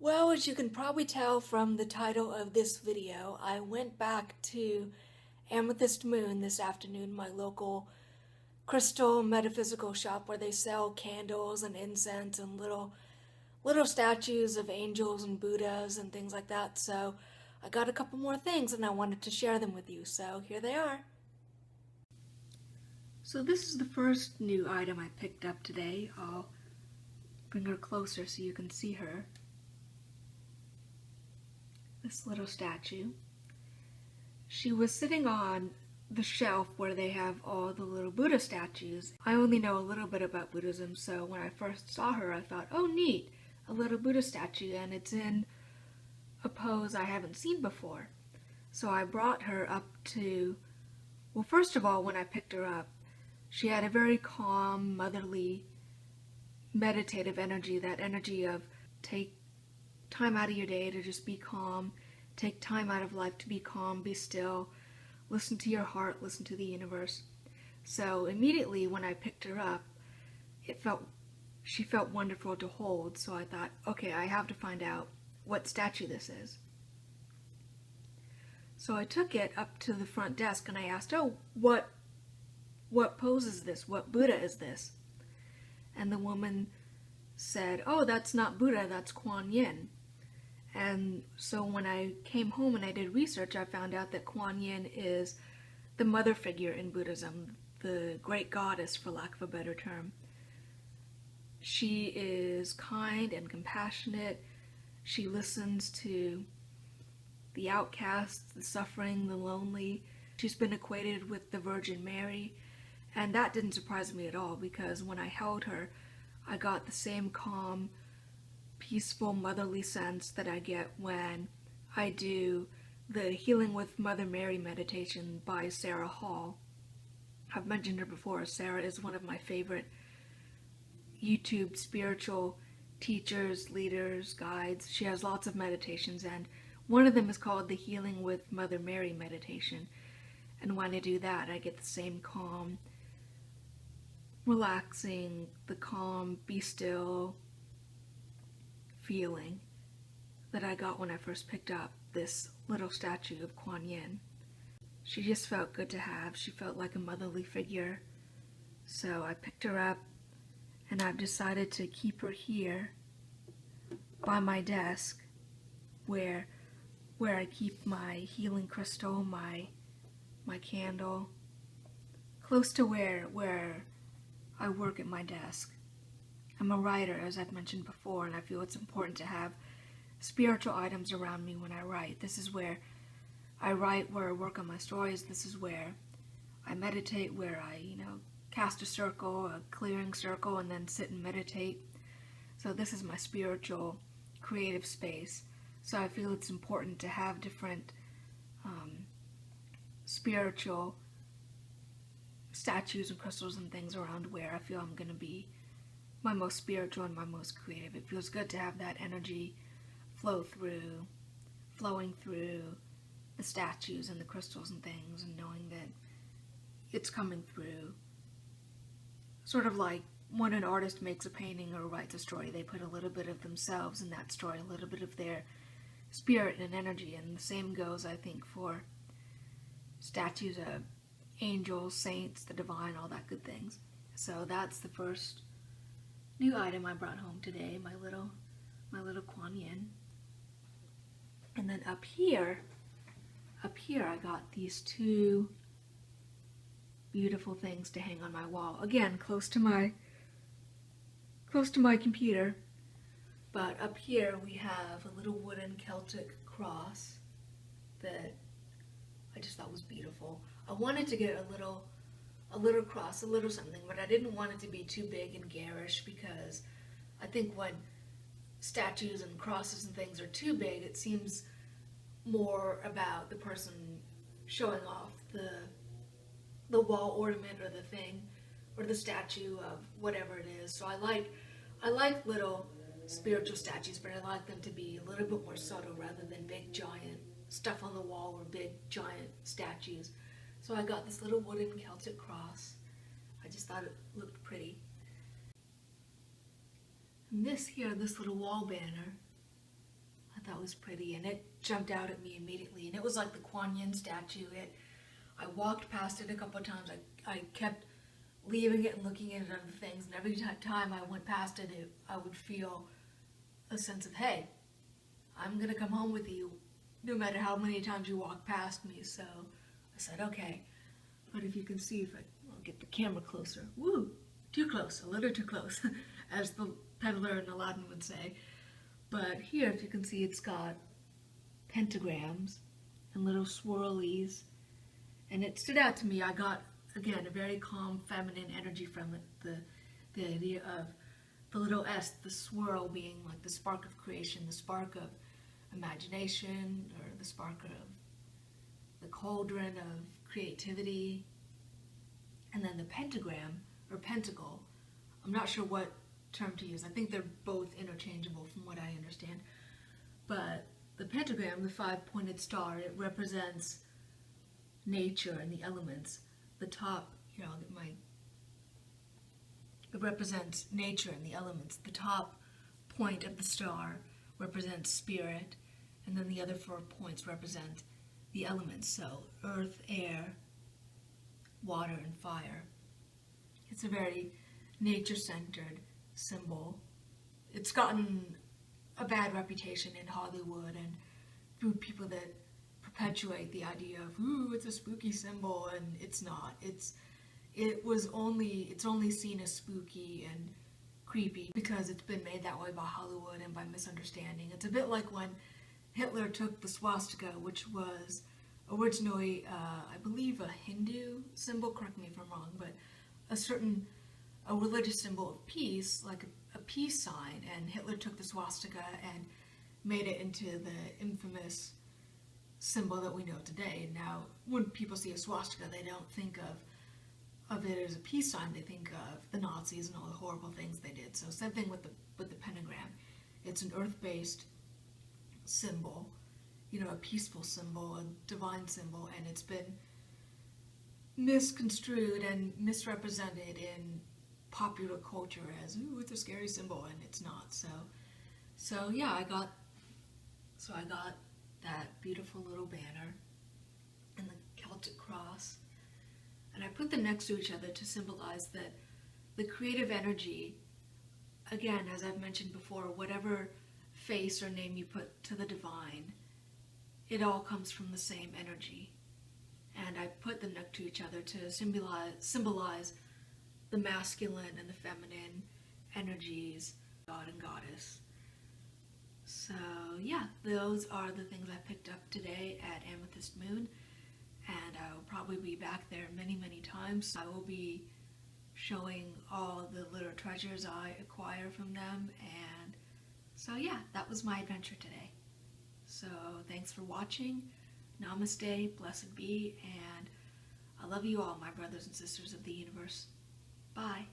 Well, as you can probably tell from the title of this video, I went back to Amethyst Moon this afternoon, my local crystal metaphysical shop where they sell candles and incense and little statues of angels and Buddhas and things like that. So I got a couple more things and I wanted to share them with you. So here they are. So this is the first new item I picked up today. I'll bring her closer so you can see her. This little statue. She was sitting on the shelf where they have all the little Buddha statues. I only know a little bit about Buddhism, so when I first saw her I thought, oh neat, a little Buddha statue, and it's in a pose I haven't seen before. So I brought her up to, well, first of all, when I picked her up, she had a very calm, motherly, meditative energy, that energy of take time out of your day to just be calm, take time out of life to be calm, be still, listen to your heart, listen to the universe. So immediately when I picked her up, she felt wonderful to hold, so I thought, okay, I have to find out what statue this is. So I took it up to the front desk and I asked, oh, what pose is this? What Buddha is this? And the woman said, oh, that's not Buddha, that's Kuan Yin. And so when I came home and I did research, I found out that Kuan Yin is the mother figure in Buddhism, the great goddess, for lack of a better term. She is kind and compassionate. She listens to the outcasts, the suffering, the lonely. She's been equated with the Virgin Mary, and that didn't surprise me at all, because when I held her, I got the same calm, peaceful, motherly sense that I get when I do the Healing with Mother Mary meditation by Sarah Hall. I've mentioned her before. Sarah is one of my favorite YouTube spiritual teachers, leaders, guides. She has lots of meditations, and one of them is called the Healing with Mother Mary meditation. And when I do that, I get the same calm, relaxing, the calm, be still feeling that I got when I first picked up this little statue of Kuan Yin. She just felt good to have. She felt like a motherly figure. So I picked her up, and I've decided to keep her here by my desk where I keep my healing crystal, my candle, close to where I work at my desk. I'm a writer, as I've mentioned before, and I feel it's important to have spiritual items around me when I write. This is where I write, where I work on my stories. This is where I meditate, where I, cast a circle, a clearing circle, and then sit and meditate. So this is my spiritual, creative space. So I feel it's important to have different spiritual statues and crystals and things around where I feel I'm going to be my most spiritual and my most creative. It feels good to have that energy flowing through the statues and the crystals and things, and knowing that it's coming through. Sort of like when an artist makes a painting or writes a story, they put a little bit of themselves in that story, a little bit of their spirit and energy, and the same goes, I think, for statues of angels, saints, the divine, all that good things. So that's the first new item I brought home today, my little Kuan Yin. And then up here I got these two beautiful things to hang on my wall. Again, close to my computer. But up here we have a little wooden Celtic cross that I just thought was beautiful. I wanted to get a little cross, a little something, but I didn't want it to be too big and garish, because I think when statues and crosses and things are too big, it seems more about the person showing off the wall ornament or the thing or the statue of whatever it is. So I like little spiritual statues, but I like them to be a little bit more subtle rather than big giant stuff on the wall or big giant statues. So I got this little wooden Celtic cross. I just thought it looked pretty. And this little wall banner that was pretty, and it jumped out at me immediately. And it was like the Kuan Yin statue. I walked past it a couple of times. I kept leaving it and looking at other things, and every time I went past it, I would feel a sense of, hey, I'm going to come home with you no matter how many times you walk past me. So I said, okay. But if you can see, I'll get the camera closer. Woo! Too close, a little too close, as the peddler in Aladdin would say. But here, if you can see, it's got pentagrams and little swirlies. And it stood out to me. I got, again, a very calm feminine energy from it. The idea of the little S, the swirl being like the spark of creation, the spark of imagination, or the spark of the cauldron of creativity. And then the pentagram, or pentacle, I'm not sure what term to use. I think they're both interchangeable from what I understand. But the pentagram, the 5-pointed star, it represents nature and the elements. The top, here, I'll get it represents nature and the elements. The top point of the star represents spirit, and then the other 4 points represent the elements, so earth, air, water, and fire. It's a very nature-centered symbol. It's gotten a bad reputation in Hollywood and through people that perpetuate the idea of, ooh, it's a spooky symbol, and it's not. It's only seen as spooky and creepy because it's been made that way by Hollywood and by misunderstanding. It's a bit like when Hitler took the swastika, which was originally, I believe, a Hindu symbol, correct me if I'm wrong, but a religious symbol of peace, like a peace sign, and Hitler took the swastika and made it into the infamous symbol that we know today. Now, when people see a swastika, they don't think of it as a peace sign. They think of the Nazis and all the horrible things they did. So same thing with the pentagram. It's an earth-based symbol, a peaceful symbol, a divine symbol, and it's been misconstrued and misrepresented in popular culture as, ooh, it's a scary symbol, and it's not. So yeah, I got that beautiful little banner and the Celtic cross, and I put them next to each other to symbolize that the creative energy, again, as I've mentioned before, whatever face or name you put to the divine, it all comes from the same energy. And I put them next to each other to symbolize the masculine and the feminine energies, God and goddess. So yeah, those are the things I picked up today at Amethyst Moon, and I will probably be back there many, many times. I will be showing all the little treasures I acquire from them, and so yeah, that was my adventure today. So thanks for watching. Namaste, blessed be, and I love you all, my brothers and sisters of the universe. Bye.